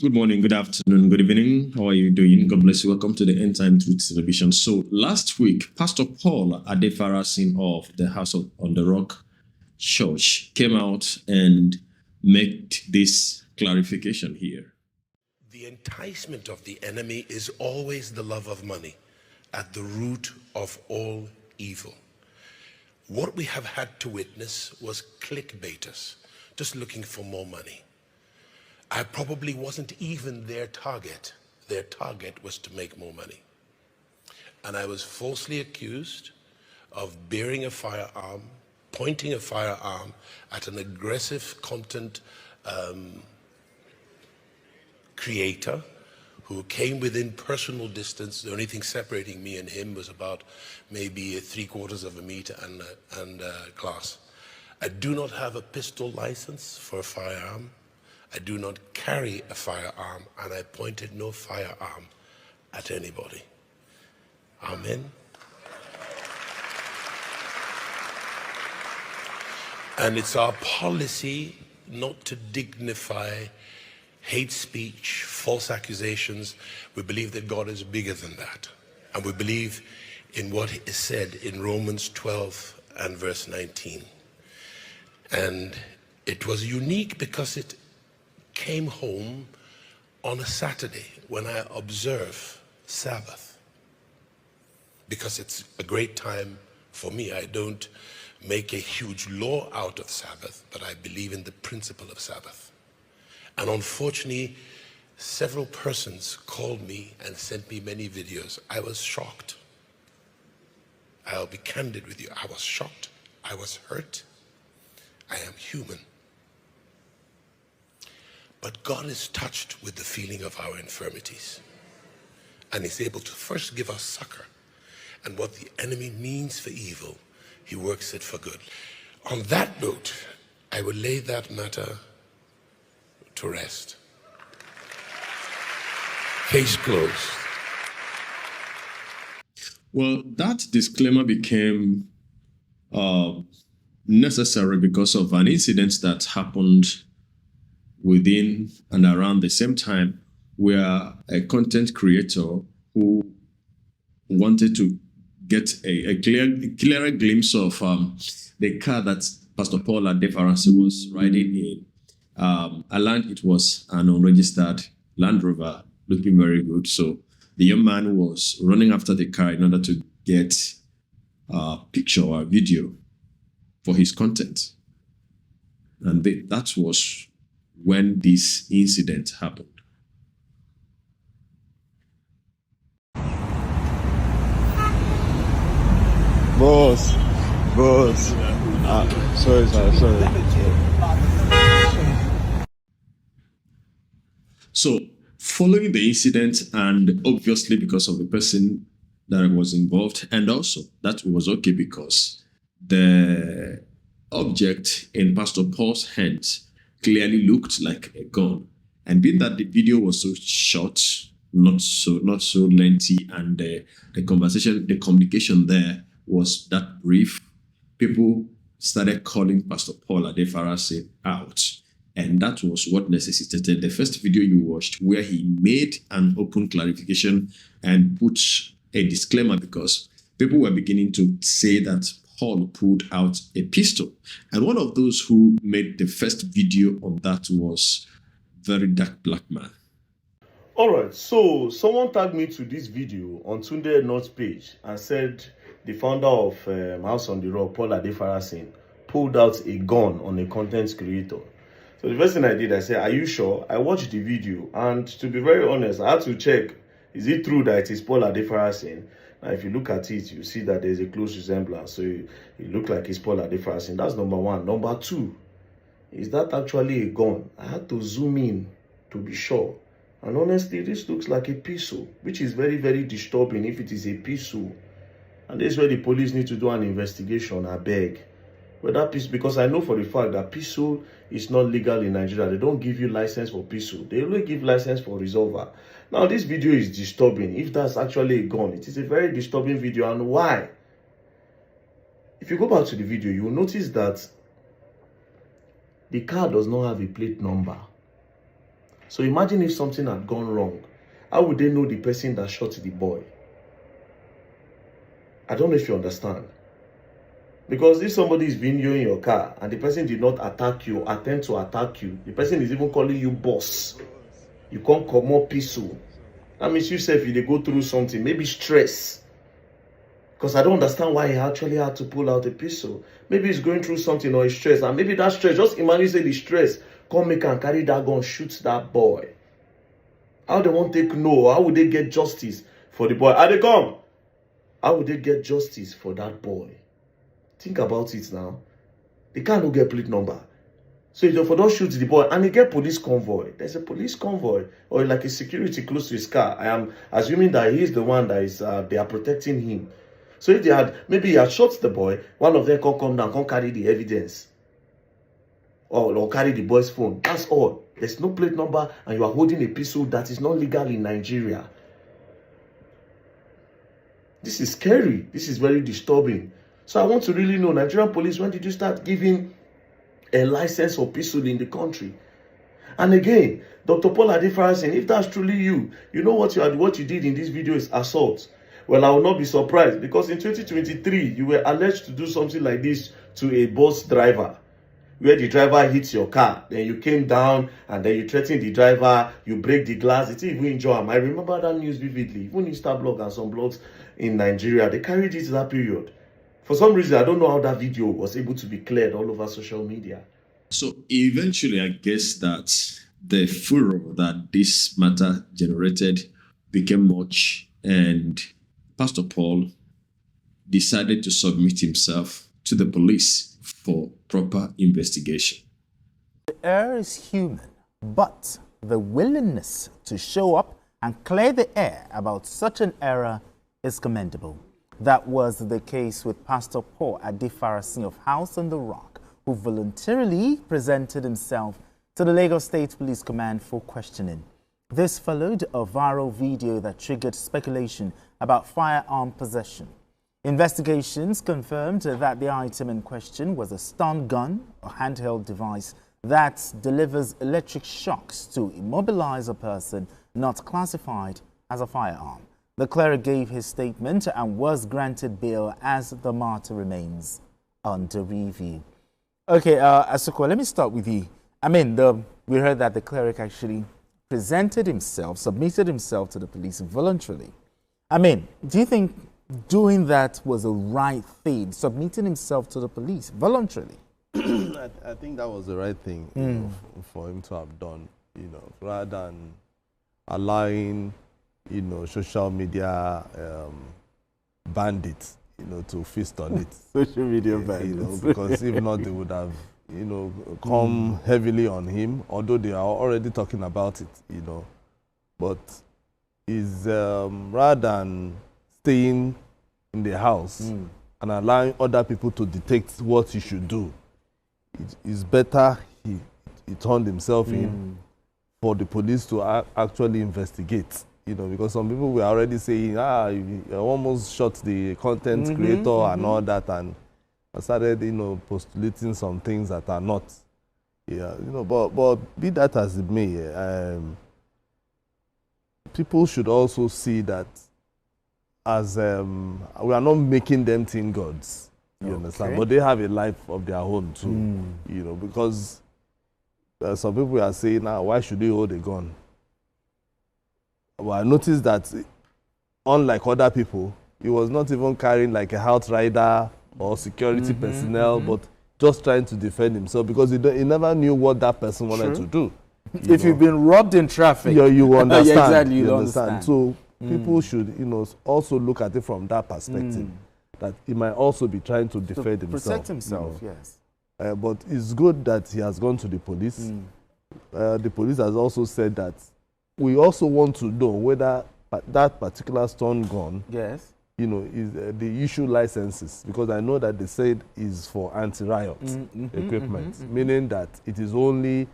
Good morning, good afternoon, good evening. How are you doing? God bless you. Welcome to the End Time Truth Television. So last week, Pastor Paul Adefarasin of the House on the Rock Church came out and made this clarification here. The enticement of the enemy is always the love of money at the root of all evil. What we have had to witness was clickbaiters just looking for more money. I probably wasn't even their target. Their target was to make more money. And I was falsely accused of bearing a firearm, pointing a firearm at an aggressive content creator who came within personal distance. The only thing separating me and him was about maybe 3/4 of a meter and glass. I do not have a pistol license for a firearm. I do not carry a firearm, and I pointed no firearm at anybody. Amen. And it's our policy not to dignify hate speech, false accusations. We believe that God is bigger than that. And we believe in what is said in Romans 12 and verse 19. And it was unique because it came home on a Saturday when I observe Sabbath. Because it's a great time for me. I don't make a huge law out of Sabbath, but I believe in the principle of Sabbath. And unfortunately, several persons called me and sent me many videos. I was shocked. I'll be candid with you. I was shocked. I was hurt. I am human. But God is touched with the feeling of our infirmities. And is able to first give us succor. And what the enemy means for evil, he works it for good. On that note, I will lay that matter to rest. Case closed. Well, that disclaimer became necessary because of an incident that happened within and around the same time, where a content creator who wanted to get a clearer glimpse of the car that Pastor Paul Adefarasin was riding in. It was an unregistered Land Rover, looking very good. So the young man was running after the car in order to get a picture or a video for his content. And that was when this incident happened. Boss. Sorry. So, following the incident, and obviously because of the person that was involved, and also that was okay because the object in Pastor Paul's hands clearly looked like a gun. And being that the video was so short, not so lengthy, and the communication there was that brief, people started calling Pastor Paul Adefarasin out. And that was what necessitated the first video you watched, where he made an open clarification and put a disclaimer, because people were beginning to say that Paul pulled out a pistol. And one of those who made the first video on that was Very Dark Black Man. Alright, so someone tagged me to this video on Tunde North's page and said the founder of House on the Rock, Paul Adefarasin, pulled out a gun on a content creator. So the first thing I did, I said, are you sure? I watched the video, and to be very honest, I had to check, is it true that it is Paul Adefarasin? Now, if you look at it, you see that there's a close resemblance. So it looked like it's Paul Adefarasin. That's number one. Number two, is that actually a gun? I had to zoom in to be sure. And honestly, this looks like a pistol, which is very, very disturbing if it is a pistol. And this is where the police need to do an investigation, I beg. But that pistol, because I know for the fact that pistol is not legal in Nigeria. They don't give you license for pistol. They only give license for revolver. Now, this video is disturbing. If that's actually a gun, it is a very disturbing video. And why? If you go back to the video, you will notice that the car does not have a plate number. So imagine if something had gone wrong. How would they know the person that shot the boy? I don't know if you understand. Because if somebody is being you in your car and the person did not attack you, attempt to attack you, the person is even calling you boss. You can't come more peaceful. That means you say if they go through something, maybe stress. Because I don't understand why he actually had to pull out a pistol. Maybe he's going through something or he's stressed. And maybe that stress, just imagine say the stress, come make and carry that gun, shoot that boy. How they won't take no? How would they get justice for the boy? How they come? How would they get justice for that boy? Think about it now. They can't get plate number. So if they don't shoot the boy and they get police convoy, there's a police convoy or like a security close to his car. I am assuming that he's the one that is they are protecting him. So if they had, maybe he had shot the boy, one of them can come down, can carry the evidence. Or carry the boy's phone. That's all. There's no plate number and you are holding a pistol that is not legal in Nigeria. This is scary. This is very disturbing. So I want to really know, Nigerian police, when did you start giving a license for pistol in the country? And again, Dr. Paul Adefarasin, if that's truly you, you know what you did in this video is assault. Well, I will not be surprised because in 2023, you were alleged to do something like this to a bus driver, where the driver hits your car, then you came down and then you threatened the driver, you break the glass, it's even injure him. I remember that news vividly. Even Instablog and some blogs in Nigeria, they carried it that period. For some reason, I don't know how that video was able to be cleared all over social media. So eventually, I guess that the furor that this matter generated became much, and Pastor Paul decided to submit himself to the police for proper investigation. The error is human, but the willingness to show up and clear the air about such an error is commendable. That was the case with Pastor Paul Adefarasin of House on the Rock, who voluntarily presented himself to the Lagos State Police Command for questioning. This followed a viral video that triggered speculation about firearm possession. Investigations confirmed that the item in question was a stun gun, a handheld device that delivers electric shocks to immobilize a person not classified as a firearm. The cleric gave his statement and was granted bail as the matter remains under review. Okay, Asuko, let me start with you. I mean, we heard that the cleric actually presented himself, submitted himself to the police voluntarily. I mean, do you think doing that was a right thing, submitting himself to the police voluntarily? I think that was the right thing you know, for him to have done, rather than allowing, social media bandits, to feast on it. Social media bandits. Because if not, they would have, come heavily on him, although they are already talking about it, But is rather than staying in the house and allowing other people to detect what he should do, it is better he turned himself in for the police to actually investigate. Because some people were already saying, you almost shot the content creator and all that, and I started, postulating some things that are not. Yeah, but be that as it may, people should also see that as we are not making them teen gods, you understand? But they have a life of their own too, because some people are saying, why should they hold a gun? Well, I noticed that unlike other people, he was not even carrying like a outrider or security personnel, but just trying to defend himself because he never knew what that person wanted to do. If you've been robbed in traffic, you understand. Yeah, exactly, you understand. So people should, also look at it from that perspective, that he might also be trying to defend himself. Protect himself, yes. But it's good that he has gone to the police. The police has also said that we also want to know whether that particular stun gun, yes, is the issue licenses, because I know that they said is for anti-riot equipment, meaning that it is only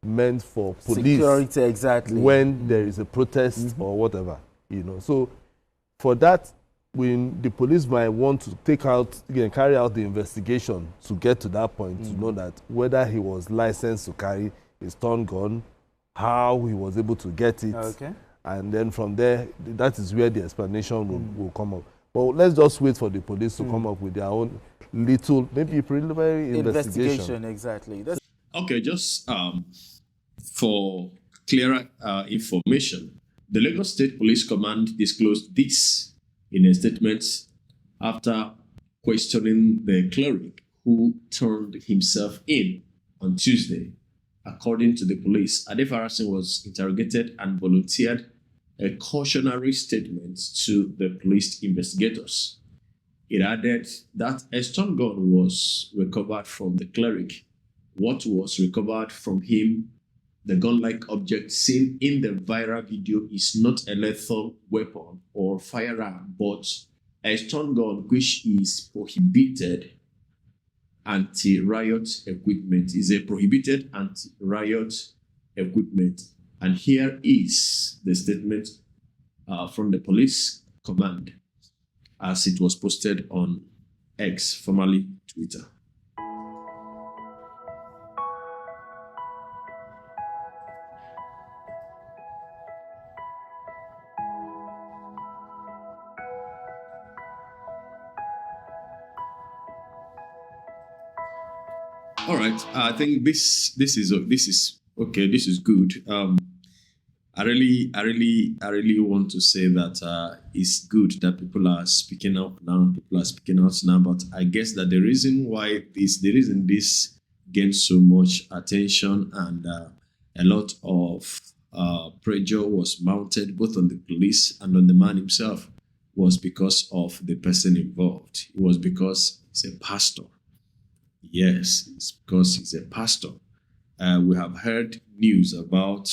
meant for police security, exactly, when there is a protest or whatever, So for that, when the police might want to carry out the investigation to get to that point to know that whether he was licensed to carry a stun gun how he was able to get it. Okay. And then from there, that is where the explanation will come up. But let's just wait for the police to come up with their own little, maybe preliminary investigation. Exactly. Okay, just for clearer information, the Lagos State Police Command disclosed this in a statement after questioning the cleric who turned himself in on Tuesday. According to the police, Adefarasin was interrogated and volunteered a cautionary statement to the police investigators. It added that a stun gun was recovered from the cleric. What was recovered from him, the gun-like object seen in the viral video, is not a lethal weapon or firearm, but a stun gun, which is prohibited anti-riot equipment, is a prohibited anti-riot equipment. And here is the statement from the police command as it was posted on X, formerly Twitter. All right, I think this is okay. This is good. I really want to say that it's good that people are speaking out now. But I guess that the reason this gained so much attention and a lot of pressure was mounted both on the police and on the man himself was because of the person involved. It was because he's a pastor. Yes, it's because he's a pastor. We have heard news about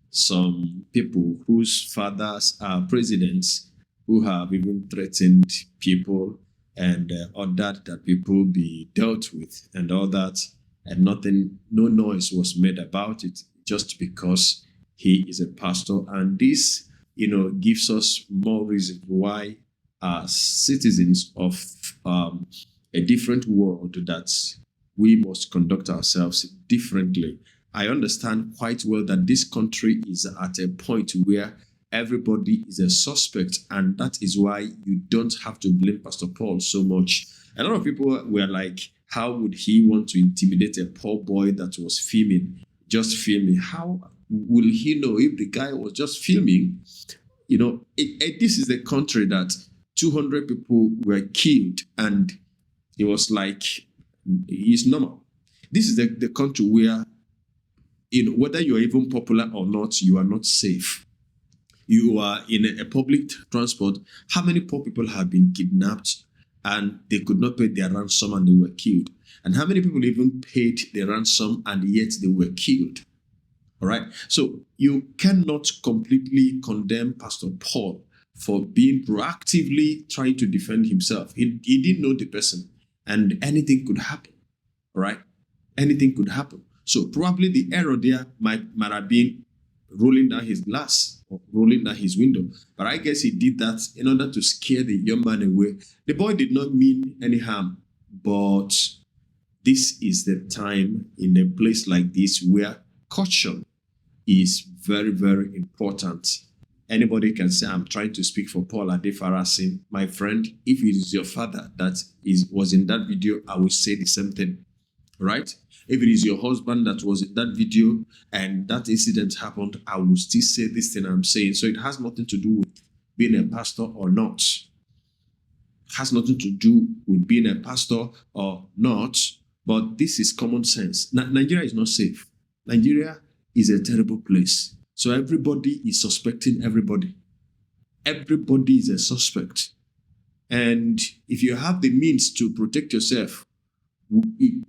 some people whose fathers are presidents who have even threatened people and ordered that people be dealt with and all that, and no noise was made about it just because he is a pastor. And this, gives us more reason why as citizens of a different world that we must conduct ourselves differently. I understand quite well that this country is at a point where everybody is a suspect, and that is why you don't have to blame Pastor Paul so much. A lot of people were like, how would he want to intimidate a poor boy that was just filming? How will he know if the guy was just filming? This is a country that 200 people were killed, and it was like, it's normal. This is the country where, whether you're even popular or not, you are not safe. You are in a public transport. How many poor people have been kidnapped and they could not pay their ransom and they were killed? And how many people even paid the ransom and yet they were killed? All right. So you cannot completely condemn Pastor Paul for being proactively trying to defend himself. He didn't know the person. And anything could happen, all right? Anything could happen. So probably the error there might have been rolling down his glass or rolling down his window. But I guess he did that in order to scare the young man away. The boy did not mean any harm, but this is the time in a place like this where caution is very, very important. Anybody can say, I'm trying to speak for Paul Adefarasin. My friend, if it is your father that was in that video, I will say the same thing, right? If it is your husband that was in that video and that incident happened, I will still say this thing I'm saying. So it has nothing to do with being a pastor or not. It has nothing to do with being a pastor or not, but this is common sense. Nigeria is not safe. Nigeria is a terrible place. So everybody is suspecting everybody. Everybody is a suspect. And if you have the means to protect yourself,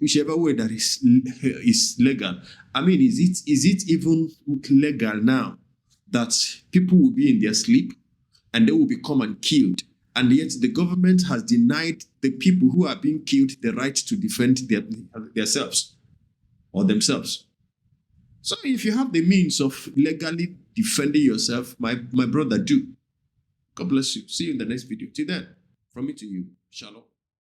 whichever way that is legal. I mean, is it even legal now that people will be in their sleep and they will become and killed? And yet the government has denied the people who are being killed the right to defend themselves or themselves. So if you have the means of legally defending yourself, my brother, do. God bless you. See you in the next video. Till then, from me to you. Shalom.